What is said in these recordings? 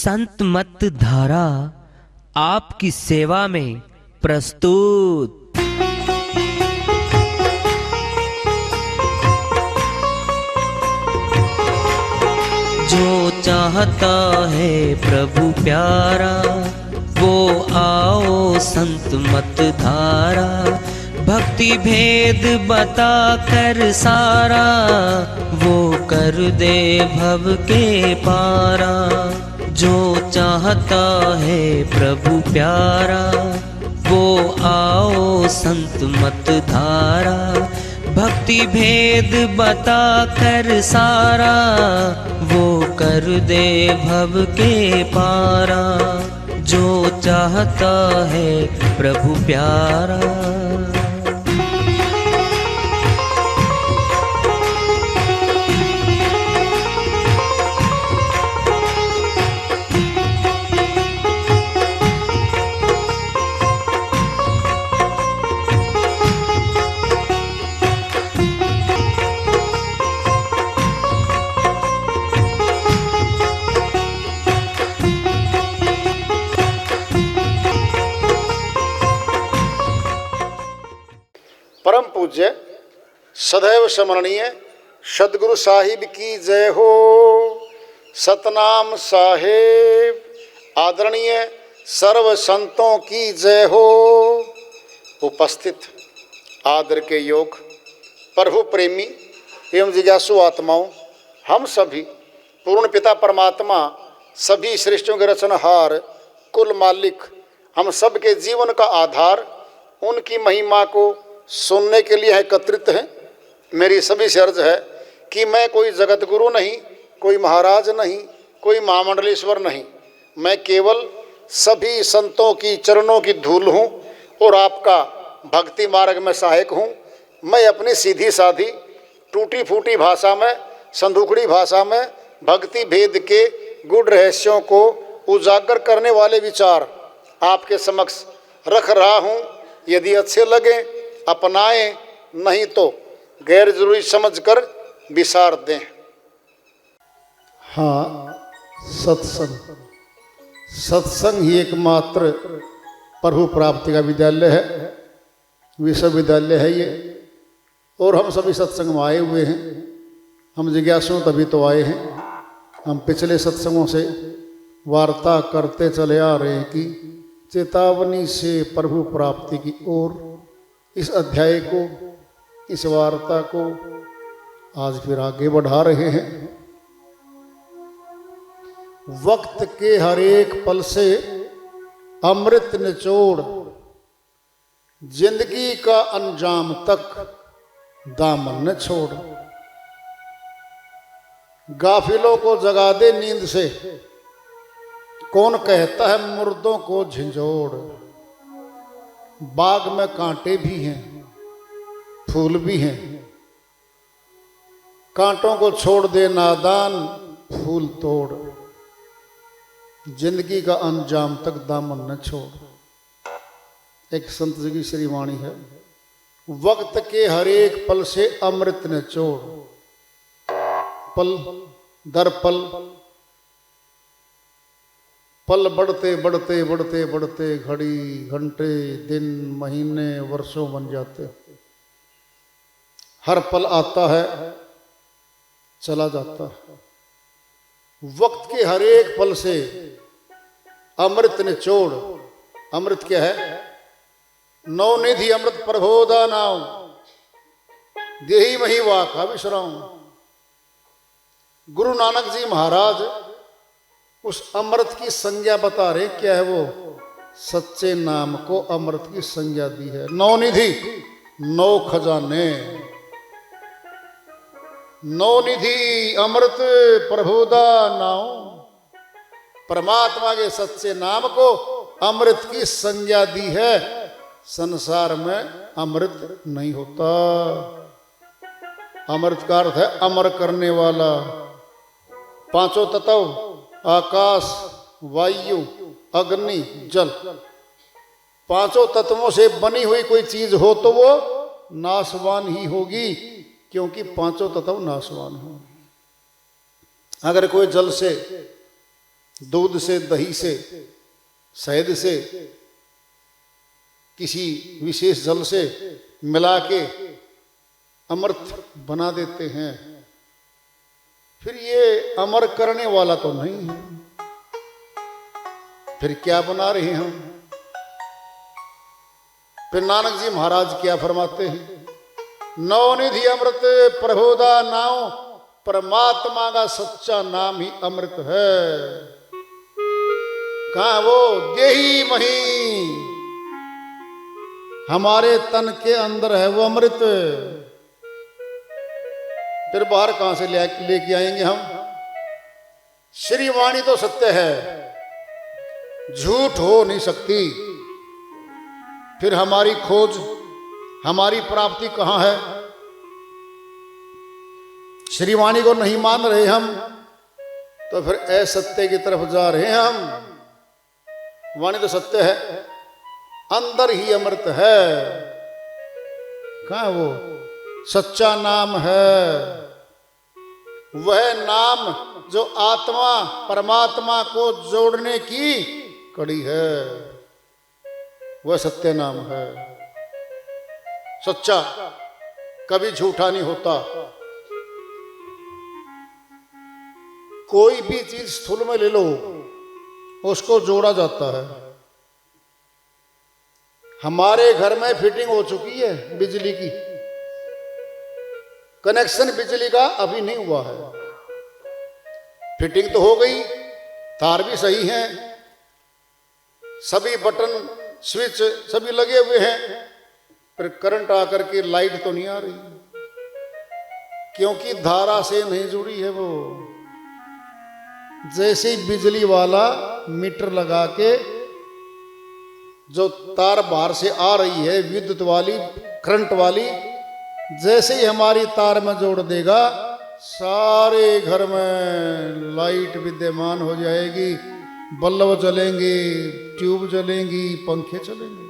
संत मत धारा आपकी सेवा में प्रस्तुत। जो चाहता है प्रभु प्यारा वो आओ संत मत धारा, भक्ति भेद बता कर सारा वो कर दे भव के पारा। जो चाहता है प्रभु प्यारा वो आओ संत मत धारा, भक्ति भेद बता कर सारा वो कर दे भव के पारा। जो चाहता है प्रभु प्यारा। परम पूज्य सदैव स्मरणीय सदगुरु साहिब की जय हो। सतनाम साहेब आदरणीय सर्व संतों की जय हो। उपस्थित आदर के योग प्रभु प्रेमी एवं जिज्ञासु आत्माओं, हम सभी पूर्ण पिता परमात्मा सभी सृष्टियों के रचनहार कुल मालिक हम सब के जीवन का आधार उनकी महिमा को सुनने के लिए एकत्रित हैं। मेरी सभी से अर्ज है कि मैं कोई जगत गुरु नहीं, कोई महाराज नहीं, कोई महामंडलेश्वर नहीं, मैं केवल सभी संतों की चरणों की धूल हूँ और आपका भक्ति मार्ग में सहायक हूँ। मैं अपनी सीधी साधी टूटी फूटी भाषा में, संदूकड़ी भाषा में भक्ति भेद के गूढ़ रहस्यों को उजागर करने वाले विचार आपके समक्ष रख रहा हूँ। यदि अच्छे लगे अपनाएं, नहीं तो गैर जरूरी समझकर विसार दें। हाँ, सत्संग ही एकमात्र प्रभु प्राप्ति का विद्यालय है, विश्वविद्यालय है ये। और हम सभी सत्संग में आए हुए हैं। हम जिज्ञासु तभी तो आए हैं। हम पिछले सत्संगों से वार्ता करते चले आ रहे हैं कि चेतावनी से प्रभु प्राप्ति की ओर इस अध्याय को, इस वार्ता को आज फिर आगे बढ़ा रहे हैं। वक्त के हर एक पल से अमृत निचोड़, जिंदगी का अंजाम तक दामन न छोड़। गाफिलों को जगा दे नींद से, कौन कहता है मुर्दों को झंझोड़। बाग में कांटे भी हैं, फूल भी हैं, कांटों को छोड़ दे नादान फूल तोड़। जिंदगी का अंजाम तक दामन न छोड़। एक संत जी की श्री वाणी है, वक्त के हर एक पल से अमृत न छोड़। पल दर पल पल बढ़ते बढ़ते बढ़ते बढ़ते घड़ी, घंटे, दिन, महीने, वर्षों बन जाते। हर पल आता है, चला जाता है। वक्त के हर एक पल से अमृत निचोड़। अमृत क्या है? नवनिधि अमृत प्रभोदा नाम, देही मही वाका विश्राम। गुरु नानक जी महाराज उस अमृत की संज्ञा बता रहे। क्या है वो? सच्चे नाम को अमृत की संज्ञा दी है। नवनिधि, नौ खजाने, नवनिधि अमृत प्रभुदा नाम। परमात्मा के सच्चे नाम को अमृत की संज्ञा दी है। संसार में अमृत नहीं होता। अमृत का अर्थ है अमर करने वाला। पांचों तत्व आकाश, वायु, अग्नि, जल, पांचों तत्वों से बनी हुई कोई चीज हो तो वो नाशवान ही होगी, क्योंकि पांचों तत्व नाशवान हो। अगर कोई जल से दूध से, दही से, शहद से, किसी विशेष जल से मिला के अमृत बना देते हैं। फिर ये अमर करने वाला तो नहीं है, फिर क्या बना रहे हैं हम? फिर नानक जी महाराज क्या फरमाते हैं? नवनिधि अमृत प्रभोदा नाम, परमात्मा का सच्चा नाम ही अमृत है। कहाँ वो? देही मही, हमारे तन के अंदर है वो अमृत। फिर बाहर कहां से लेके आएंगे हम? श्री वाणी तो सत्य है, झूठ हो नहीं सकती। फिर हमारी खोज, हमारी प्राप्ति कहां है? श्री वाणी को नहीं मान रहे हम तो फिर असत्य की तरफ जा रहे हैं हम। वाणी तो सत्य है, अंदर ही अमृत है। कहाँ वो? सच्चा नाम है, वह नाम जो आत्मा परमात्मा को जोड़ने की कड़ी है, वह सत्य नाम है। सच्चा कभी झूठा नहीं होता। कोई भी चीज स्थूल में ले लो, उसको जोड़ा जाता है। हमारे घर में फिटिंग हो चुकी है बिजली की, कनेक्शन बिजली का अभी नहीं हुआ है। फिटिंग तो हो गई, तार भी सही हैं, सभी बटन स्विच सभी लगे हुए हैं, पर करंट आकर के लाइट तो नहीं आ रही, क्योंकि धारा से नहीं जुड़ी है वो। जैसे ही बिजली वाला मीटर लगा के जो तार बाहर से आ रही है विद्युत वाली, करंट वाली, जैसे ही हमारी तार में जोड़ देगा, सारे घर में लाइट विद्यमान हो जाएगी, बल्ब जलेंगे, ट्यूब जलेंगी, पंखे चलेंगे।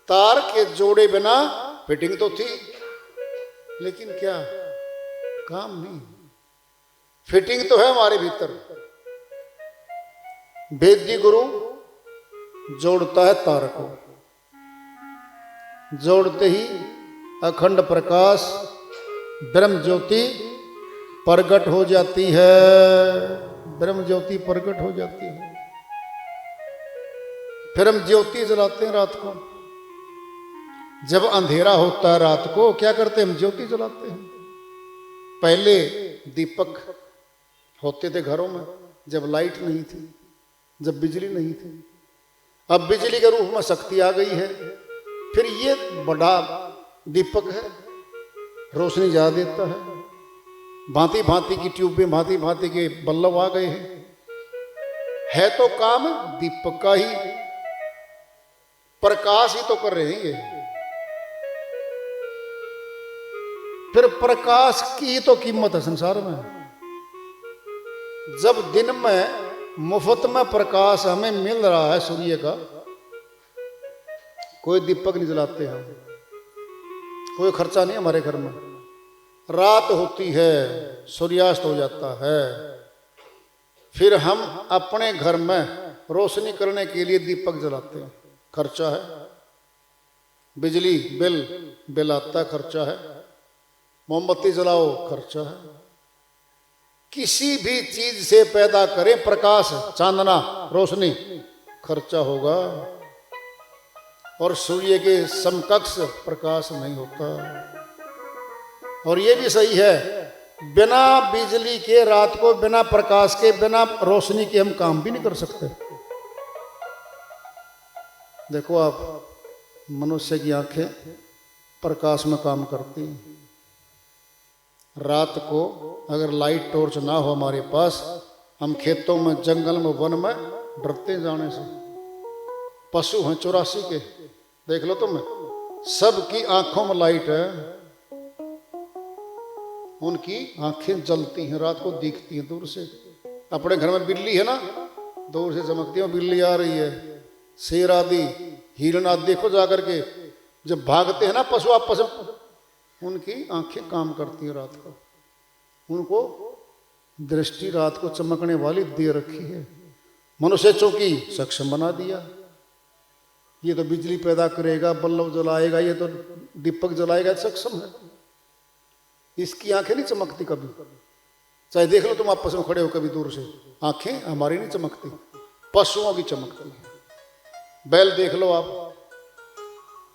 तार के जोड़े बिना फिटिंग तो थी, लेकिन क्या काम नहीं। फिटिंग तो है हमारे भीतर। वेद्य गुरु जोड़ता है तार को, जोड़ते ही अखंड प्रकाश ब्रह्म ज्योति प्रकट हो जाती है। ब्रह्म ज्योति प्रकट हो जाती है। फिर हम ज्योति जलाते हैं रात को। जब अंधेरा होता है रात को, क्या करते हैं? हम ज्योति जलाते हैं। पहले दीपक होते थे घरों में, जब लाइट नहीं थी, जब बिजली नहीं थी। अब बिजली के रूप में शक्ति आ गई है, फिर ये बड़ा दीपक है, रोशनी ज्यादा देता है। भांति भांति की ट्यूबें, भांति भांति के बल्ब आ गए हैं। है तो काम दीपक का ही, प्रकाश ही तो कर रहे हैं ये। फिर प्रकाश की तो कीमत है संसार में। जब दिन में मुफ्त में प्रकाश हमें मिल रहा है सूर्य का, कोई दीपक नहीं जलाते हम, कोई खर्चा नहीं हमारे घर में। रात होती है, सूर्यास्त हो जाता है, फिर हम अपने घर में रोशनी करने के लिए दीपक जलाते हैं। खर्चा है, बिजली बिल आता है, खर्चा है। मोमबत्ती जलाओ, खर्चा है। किसी भी चीज से पैदा करें प्रकाश, चांदना, रोशनी, खर्चा होगा। और सूर्य के समकक्ष प्रकाश नहीं होता। और ये भी सही है, बिना बिजली के रात को, बिना प्रकाश के, बिना रोशनी के हम काम भी नहीं कर सकते। देखो आप, मनुष्य की आंखें प्रकाश में काम करती हैं। रात को अगर लाइट टॉर्च ना हो हमारे पास, हम खेतों में, जंगल में, वन में डरते जाने से। पशु हैं 84 के, देख लो तुम, सबकी आंखों में लाइट है, उनकी आंखें जलती हैं, रात को दिखती हैं दूर से। अपने घर में बिल्ली है ना, दूर से चमकती है, बिल्ली आ रही है। शेर आदि, हिरण आदि देखो जाकर के, जब भागते हैं ना पशु आपस में, उनकी आंखें काम करती हैं रात को, उनको दृष्टि रात को चमकने वाली दे रखी है। मनुष्य चूंकि सक्षम बना दिया, ये तो बिजली पैदा करेगा, बल्ब जलाएगा, ये तो दीपक जलाएगा, सक्षम है। इसकी आंखें नहीं चमकती कभी, चाहे देख लो तुम आपस में खड़े हो कभी दूर से, आंखें हमारी नहीं चमकती, पशुओं की चमकती है। बैल देख लो आप,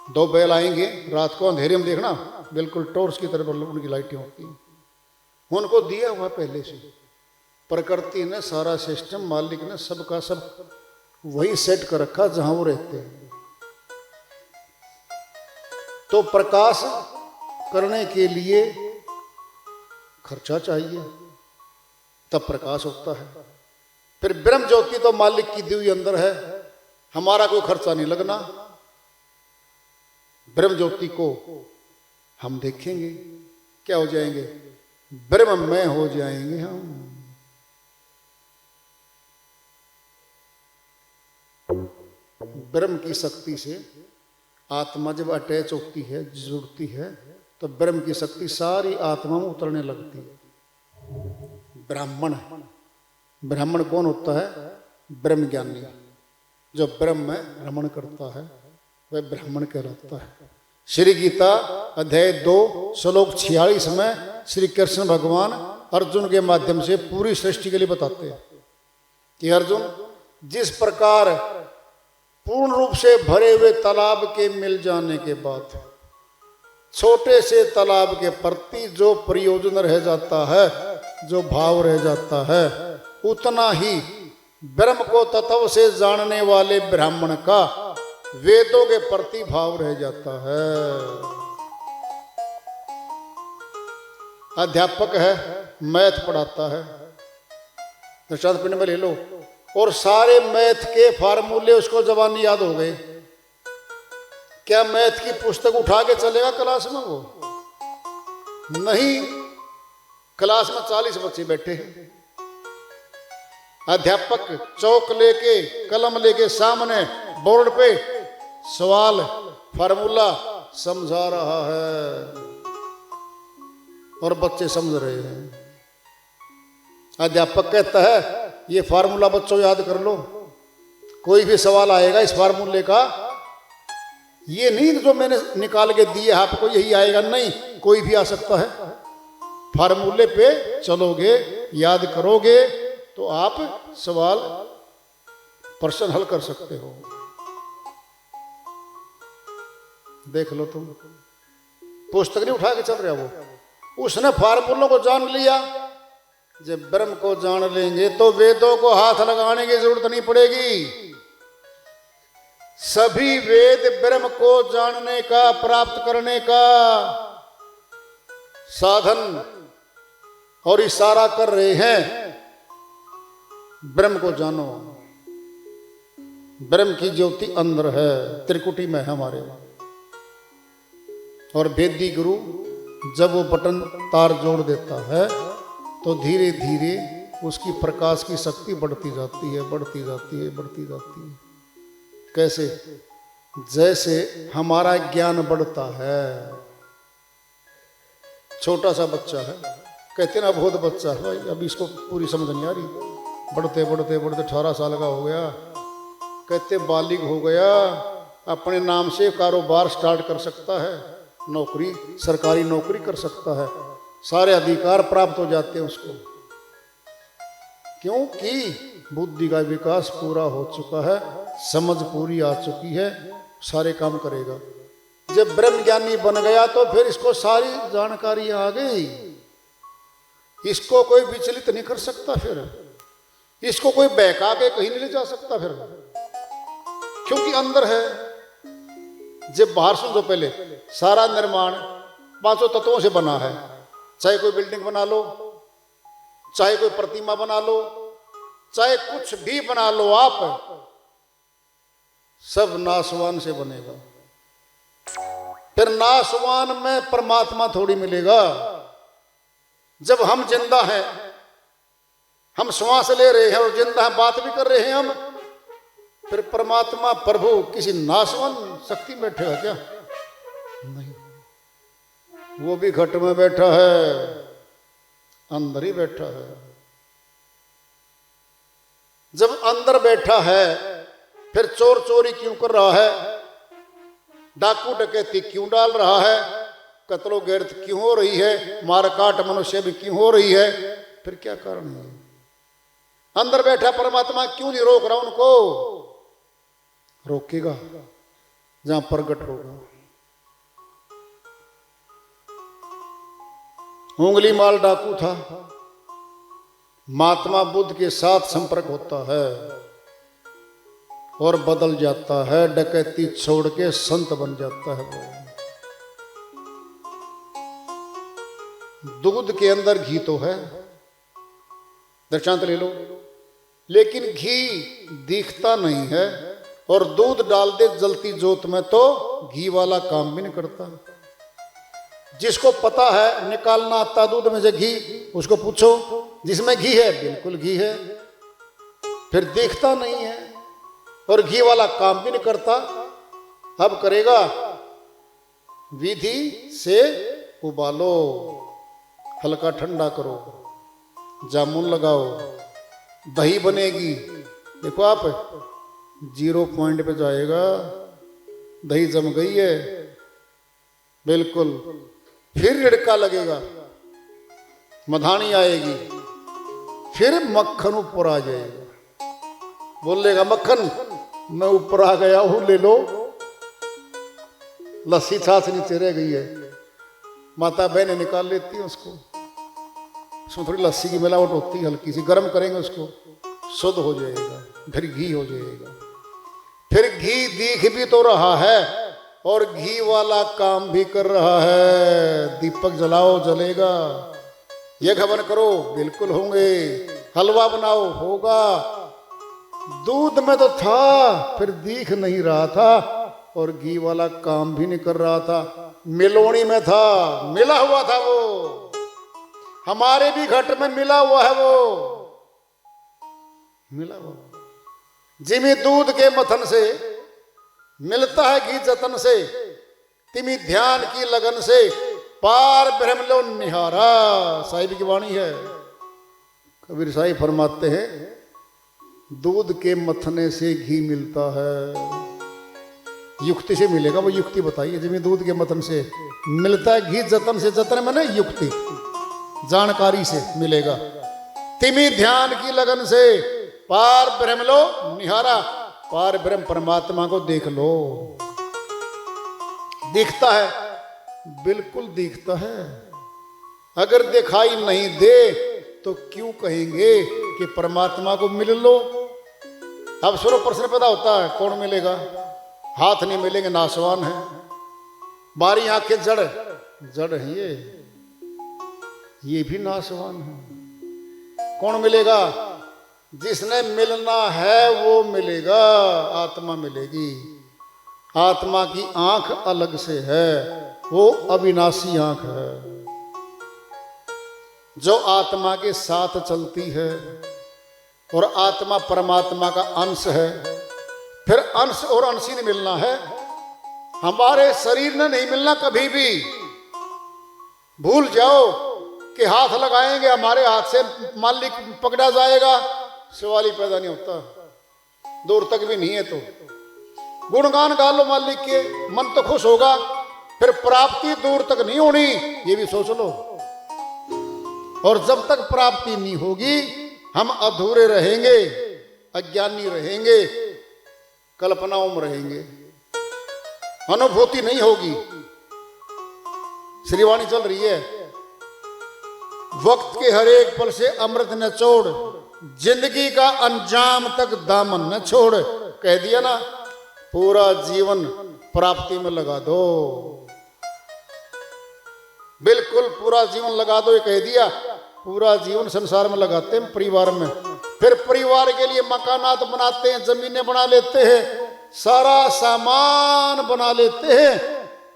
दो बैल आएंगे रात को अंधेरे में, देखना बिल्कुल टॉर्च की तरह उनकी लाइटें होती हैं। उनको दिया हुआ पहले से प्रकृति ने सारा सिस्टम, मालिक ने सबका सब वही सेट कर रखा जहां वो रहते हैं। तो प्रकाश करने के लिए खर्चा चाहिए, तब प्रकाश होता है। फिर ब्रह्म ज्योति तो मालिक की दी हुई अंदर है, हमारा कोई खर्चा नहीं लगना। ब्रह्म ज्योति को हम देखेंगे, क्या हो जाएंगे? ब्रह्ममय हो जाएंगे हम। ब्रह्म की शक्ति से आत्मा जब अटैच होती है, जुड़ती है, तो ब्रह्म की शक्ति सारी आत्मा में उतरने लगती है। ब्राह्मण कौन होता है? ब्रह्म ज्ञानी, जो ब्रह्म में रमण करता है वह ब्राह्मण कहलाता है। श्री गीता अध्याय 2 श्लोक 46 में श्री कृष्ण भगवान अर्जुन के माध्यम से पूरी सृष्टि के लिए बताते हैं कि अर्जुन, जिस प्रकार पूर्ण रूप से भरे हुए तालाब के मिल जाने के बाद छोटे से तालाब के प्रति जो प्रयोजन रह जाता है, जो भाव रह जाता है, उतना ही ब्रह्म को तत्व से जानने वाले ब्राह्मण का वेदों के प्रति भाव रह जाता है। अध्यापक है, मैथ पढ़ाता है, दृष्टांत पिंड में ले लो, और सारे मैथ के फार्मूले उसको जबानी याद हो गए, क्या मैथ की पुस्तक उठा के चलेगा क्लास में? वो नहीं। क्लास में 40 बच्चे बैठे हैं, अध्यापक चौक लेके कलम लेके सामने बोर्ड पे सवाल फार्मूला समझा रहा है और बच्चे समझ रहे हैं। अध्यापक कहता है ये फार्मूला बच्चों याद कर लो, कोई भी सवाल आएगा इस फार्मूले का, ये नहीं जो मैंने निकाल के दिए आपको यही आएगा, नहीं, कोई भी आ सकता है। फार्मूले पे चलोगे, याद करोगे तो आप सवाल प्रश्न हल कर सकते हो। देख लो तुम, पुस्तक नहीं उठा के चल रहा वो, उसने फार्मूलों को जान लिया। जब ब्रह्म को जान लेंगे तो वेदों को हाथ लगाने की जरूरत नहीं पड़ेगी। सभी वेद ब्रह्म को जानने का, प्राप्त करने का साधन और इशारा कर रहे हैं। ब्रह्म को जानो, ब्रह्म की ज्योति अंदर है, त्रिकुटी में है हमारे। और वेदी गुरु जब वो बटन तार जोड़ देता है तो धीरे धीरे उसकी प्रकाश की शक्ति बढ़ती जाती है, बढ़ती जाती है, बढ़ती जाती है। कैसे? जैसे हमारा ज्ञान बढ़ता है। छोटा सा बच्चा है, कहते ना बहुत बच्चा है भाई, अभी इसको पूरी समझ नहीं आ रही, बढ़ते बढ़ते बढ़ते 18 साल का हो गया, कहते बालिग हो गया, अपने नाम से कारोबार स्टार्ट कर सकता है, नौकरी, सरकारी नौकरी कर सकता है, सारे अधिकार प्राप्त हो जाते हैं उसको, क्योंकि बुद्धि का विकास पूरा हो चुका है, समझ पूरी आ चुकी है, सारे काम करेगा। जब ब्रह्म ज्ञानी बन गया तो फिर इसको सारी जानकारी आ गई, इसको कोई विचलित नहीं कर सकता, फिर इसको कोई बहका के कहीं नहीं ले जा सकता, फिर क्योंकि अंदर है। जब बाहर सुन दो, पहले सारा निर्माण 5 तत्वों से बना है, चाहे कोई बिल्डिंग बना लो, चाहे कोई प्रतिमा बना लो, चाहे कुछ भी बना लो आप, सब नाशवान से बनेगा। फिर नाशवान में परमात्मा थोड़ी मिलेगा। जब हम जिंदा हैं, हम श्वास ले रहे हैं और जिंदा हैं, बात भी कर रहे हैं हम, फिर परमात्मा प्रभु किसी नाशवान शक्ति में बैठेगा क्या? नहीं, वो भी घट में बैठा है, अंदर ही बैठा है। जब अंदर बैठा है फिर चोर चोरी क्यों कर रहा है, डाकू डकैती क्यों डाल रहा है, कत्लो गैरत क्यों हो रही है, मार काट मनुष्य भी क्यों हो रही है, फिर क्या कारण है? अंदर बैठा परमात्मा क्यों नहीं रोक रहा उनको? रोकेगा जहां प्रगट होगा। उंगली माल डाकू था, महात्मा बुद्ध के साथ संपर्क होता है और बदल जाता है, डकैती छोड़ के संत बन जाता है। वो दूध के अंदर घी तो है, दृष्टांत ले लो, लेकिन घी दिखता नहीं है, और दूध डाल दे जलती जोत में तो घी वाला काम भी नहीं करता। जिसको पता है निकालना आता दूध में से घी, उसको पूछो जिसमें घी है, बिल्कुल घी है, फिर दिखता नहीं है और घी वाला काम भी नहीं करता। अब करेगा, विधि से उबालो, हल्का ठंडा करो, जामुन लगाओ, दही बनेगी। देखो आप 0 पॉइंट पे जाएगा, दही जम गई है बिल्कुल, फिर रिड़का लगेगा, मधानी आएगी, फिर मक्खन ऊपर आ जाएगा, बोलेगा मक्खन मैं ऊपर आ गया हूं ले लो। लस्सी छाछ नीचे रह गई है, माता बहनें निकाल लेती हैं उसको, उसमें थोड़ी लस्सी की मिलावट होती है, हल्की सी गर्म करेंगे उसको, शुद्ध हो जाएगा, फिर घी हो जाएगा। फिर घी दिख भी तो रहा है और घी वाला काम भी कर रहा है। दीपक जलाओ, जलेगा, ये हवन करो, बिल्कुल होंगे, हलवा बनाओ, होगा। दूध में तो था, फिर दिख नहीं रहा था और घी वाला काम भी नहीं कर रहा था। मिलोनी में था, मिला हुआ था वो, हमारे भी घट में मिला हुआ है वो, मिला हुआ। जिमी दूध के मथन से मिलता है घी जतन से, तिमी ध्यान की लगन से पार ब्रह्म लो निहारा। साहिब की वाणी है। कबीर साहिब फरमाते हैं दूध के मथने से घी मिलता है, युक्ति से मिलेगा। वो युक्ति बताइए। जिमी दूध के मथन से मिलता है घी जतन से, जतन माने युक्ति, जानकारी से मिलेगा। तिमी ध्यान की लगन से पार ब्रह्म लो निहारा, पार ब्रह्म परमात्मा को देख लो। दिखता है, बिल्कुल दिखता है। अगर दिखाई नहीं दे तो क्यों कहेंगे कि परमात्मा को मिल लो। अब सुनो, प्रश्न पैदा होता है कौन मिलेगा? हाथ नहीं मिलेंगे, नासवान है। बारी आंखें जड़ जड़ है, ये भी नासवान है। कौन मिलेगा? जिसने मिलना है वो मिलेगा, आत्मा मिलेगी। आत्मा की आंख अलग से है, वो अविनाशी आंख है जो आत्मा के साथ चलती है, और आत्मा परमात्मा का अंश है। फिर अंश और अंशी ने मिलना है, हमारे शरीर ने नहीं मिलना कभी भी। भूल जाओ कि हाथ लगाएंगे हमारे हाथ से मालिक पकड़ा जाएगा, सवाल ही पैदा नहीं होता। दूर तक भी नहीं है तो गुणगान गा लो मालिक के, मन तो खुश होगा। फिर प्राप्ति दूर तक नहीं होनी, ये भी सोच लो। और जब तक प्राप्ति नहीं होगी हम अधूरे रहेंगे, अज्ञानी रहेंगे, कल्पनाओं में रहेंगे, अनुभूति नहीं होगी। श्रीवाणी चल रही है, वक्त के हर एक पल से अमृत न छोड़, जिंदगी का अंजाम तक दामन न छोड़। कह दिया ना, पूरा जीवन प्राप्ति में लगा दो, बिल्कुल पूरा जीवन लगा दो। ये कह दिया, पूरा जीवन संसार में लगाते हैं, परिवार में। फिर परिवार के लिए मकानात बनाते हैं, जमीनें बना लेते हैं, सारा सामान बना लेते हैं।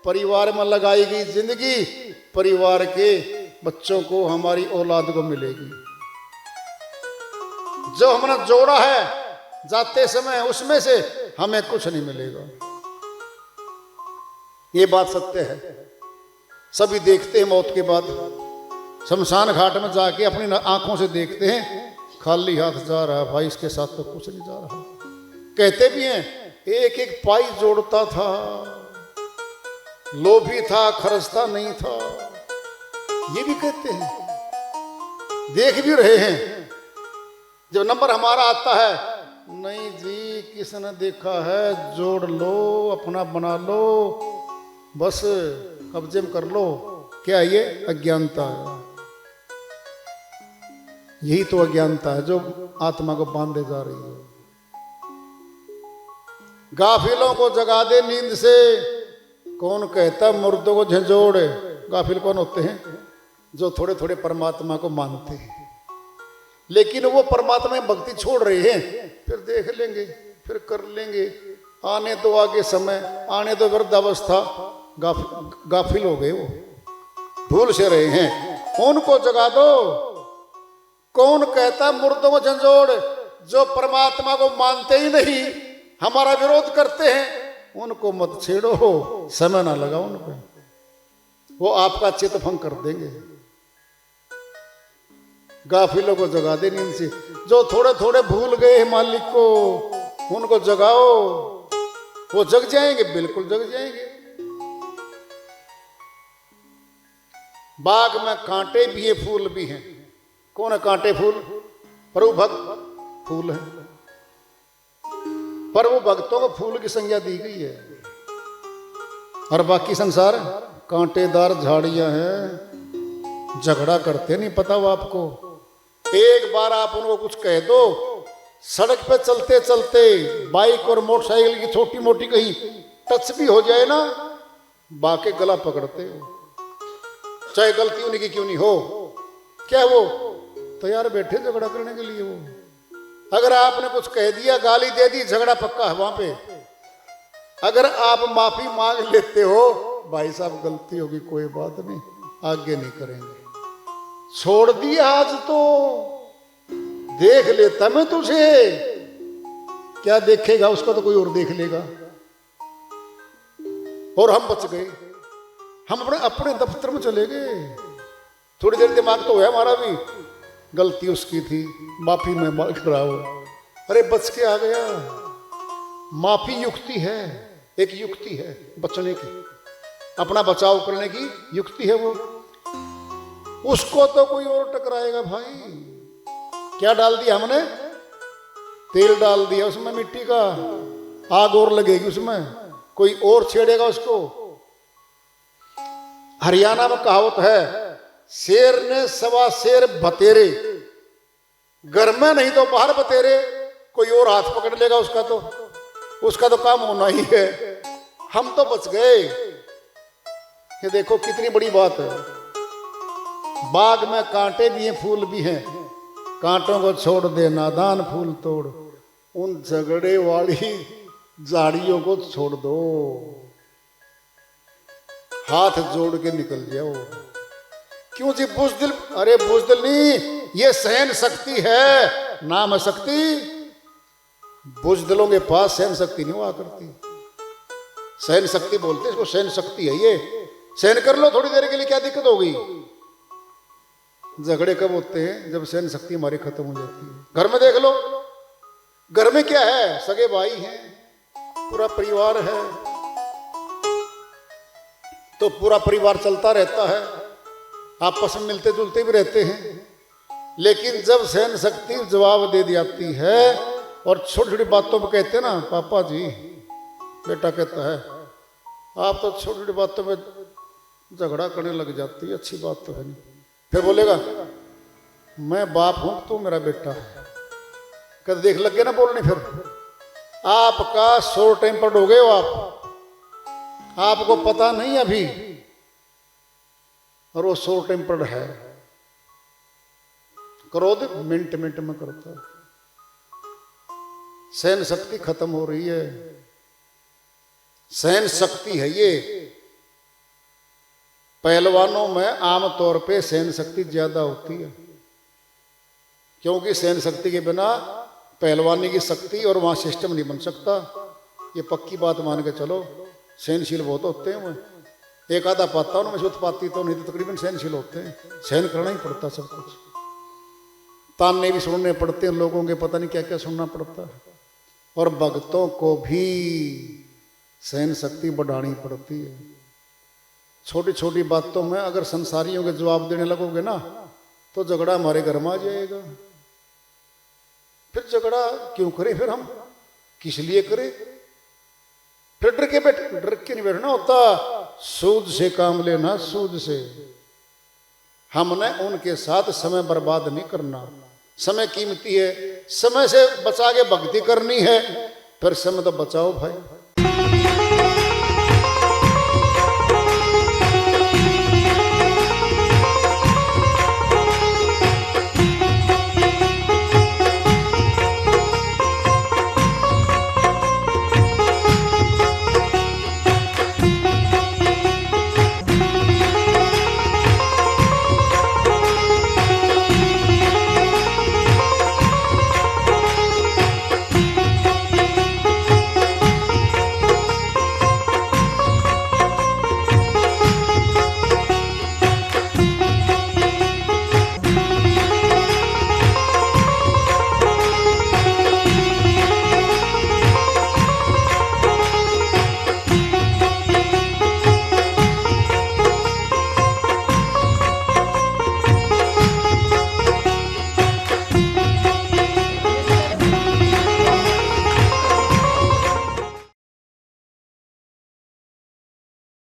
परिवार में लगाई गई जिंदगी परिवार के बच्चों को, हमारी औलाद को मिलेगी। जो हमने जोड़ा है जाते समय, उसमें से हमें कुछ नहीं मिलेगा। ये बात सत्य है। सभी देखते हैं मौत के बाद, शमशान घाट में जाके अपनी आंखों से देखते हैं खाली हाथ जा रहा है भाई, इसके साथ तो कुछ नहीं जा रहा। कहते भी हैं एक एक पाई जोड़ता था, लोभी था, खर्चता नहीं था, ये भी कहते हैं। देख भी रहे हैं, जब नंबर हमारा आता है, नहीं जी किसने देखा है, जोड़ लो, अपना बना लो, बस कब्जे में कर लो। क्या ये अज्ञानता है? यही तो अज्ञानता है जो आत्मा को बांधे जा रही है। गाफिलों को जगा दे नींद से, कौन कहता मुर्दों को झंझोड़। गाफिल कौन होते हैं? जो थोड़े थोड़े परमात्मा को मानते हैं, लेकिन वो परमात्मा में भक्ति छोड़ रहे हैं। फिर देख लेंगे, फिर कर लेंगे, आने दो आगे समय, आने दो वृद्धावस्था। गाफिल हो गए, वो भूल से रहे हैं। उनको जगा दो। कौन कहता मुर्दों को झंझोड़? जो परमात्मा को मानते ही नहीं, हमारा विरोध करते हैं, उनको मत छेड़ो, समय ना लगाओ उन पे, वो आपका चित्त भंग कर देंगे। गाफिलों को जगा दे नींद से। जो थोड़े थोड़े भूल गए हैं मालिक को, उनको जगाओ, वो जग जाएंगे, बिल्कुल जग जाएंगे। बाग में कांटे भी हैं, फूल भी हैं। कौन है कांटे फूल? प्रभु भक्त फूल है, पर वो भक्तों को फूल की संज्ञा दी गई है, और बाकी संसार कांटेदार झाड़ियां हैं, झगड़ा करते नहीं पता वो आपको। एक बार आप उनको कुछ कह दो, सड़क पे चलते चलते बाइक और मोटरसाइकिल की छोटी मोटी कहीं टच भी हो जाए ना, बाके गला पकड़ते हो, चाहे गलती उन्हीं की क्यों नहीं हो। क्या वो तैयार बैठे झगड़ा करने के लिए? वो अगर आपने कुछ कह दिया, गाली दे दी, झगड़ा पक्का है वहां पे। अगर आप माफी मांग लेते हो, भाई साहब गलती होगी, कोई बात नहीं, आगे नहीं करेंगे, छोड़ दिया आज तो, देख लेता मैं तुझे। क्या देखेगा? उसका तो कोई और देख लेगा। और हम बच गए, हम अपने अपने दफ्तर में चले गए। थोड़ी देर दिमाग तो है हमारा भी, गलती उसकी थी, माफी में मांग रहा हो, अरे बच के आ गया। माफी युक्ति है, एक युक्ति है बचने की, अपना बचाव करने की युक्ति है वो। उसको तो कोई और टकराएगा भाई। क्या डाल दिया हमने? तेल डाल दिया उसमें मिट्टी का, आग और लगेगी उसमें, कोई और छेड़ेगा उसको। हरियाणा में कहावत है, शेर ने सवा शेर बतेरे, घर में नहीं तो बाहर बतेरे, कोई और हाथ पकड़ लेगा उसका तो काम होना ही है। हम तो बच गए। ये देखो कितनी बड़ी बात है। बाग में कांटे भी हैं, फूल भी हैं, कांटों को छोड़ दे नादान फूल तोड़, उन झगड़े वाली झाड़ियों को छोड़ दो, हाथ जोड़ के निकल जाओ। क्यों जी बुजदिल? अरे बुजदिल नहीं, ये सहन शक्ति है, नाम है शक्ति। बुजदिलों के पास सहन शक्ति नहीं हुआ करती। सहन शक्ति बोलते हैं इसको, सहन शक्ति है ये। सहन कर लो थोड़ी देर के लिए, क्या दिक्कत होगी? झगड़े कब होते हैं? जब सहन शक्ति हमारी खत्म हो जाती है। घर में देख लो, घर में क्या है? सगे भाई हैं, पूरा परिवार है, तो पूरा परिवार चलता रहता है, आपस में मिलते जुलते भी रहते हैं। लेकिन जब सहन शक्ति जवाब दे जाती है और छोटी छोटी बातों पर कहते हैं ना, पापा जी, बेटा कहता है आप तो छोटी छोटी बातों में झगड़ा करने लग जाती है, अच्छी बात तो है नहीं। फिर बोलेगा मैं बाप हूं, तो मेरा बेटा है। कहते देख लग गए ना बोलने। फिर आपका शॉर्ट टेम्पर्ड हो गए हो आपको पता नहीं अभी, और वो शॉर्ट टेम्पर्ड है। क्रोध मिनट मिनट में करता है। सहन शक्ति खत्म हो रही है। सहन शक्ति है ये। पहलवानों में आमतौर पे सहन शक्ति ज्यादा होती है, क्योंकि सहन शक्ति के बिना पहलवानी की शक्ति और वहां सिस्टम नहीं बन सकता। ये पक्की बात मान के चलो। सहनशील बहुत होते हैं वो, एक आधा पाता उनमें से उत्पाती तो नहीं, तो तकरीबन सहनशील होते हैं। सहन करना ही पड़ता सब कुछ। ताने भी सुनने पड़ते हैं लोगों के, पता नहीं क्या क्या सुनना पड़ता है। और भक्तों को भी सहन शक्ति बढ़ानी पड़ती है। छोटी छोटी बातों में अगर संसारियों के जवाब देने लगोगे ना तो झगड़ा हमारे घर में आ जाएगा। फिर झगड़ा क्यों करें, फिर हम किस लिए करें? फिर डर के नहीं बैठना होता, सूद से काम लेना, सूद से। हमने उनके साथ समय बर्बाद नहीं करना। समय कीमती है, समय से बचा के भक्ति करनी है, फिर समय तो बचाओ भाई।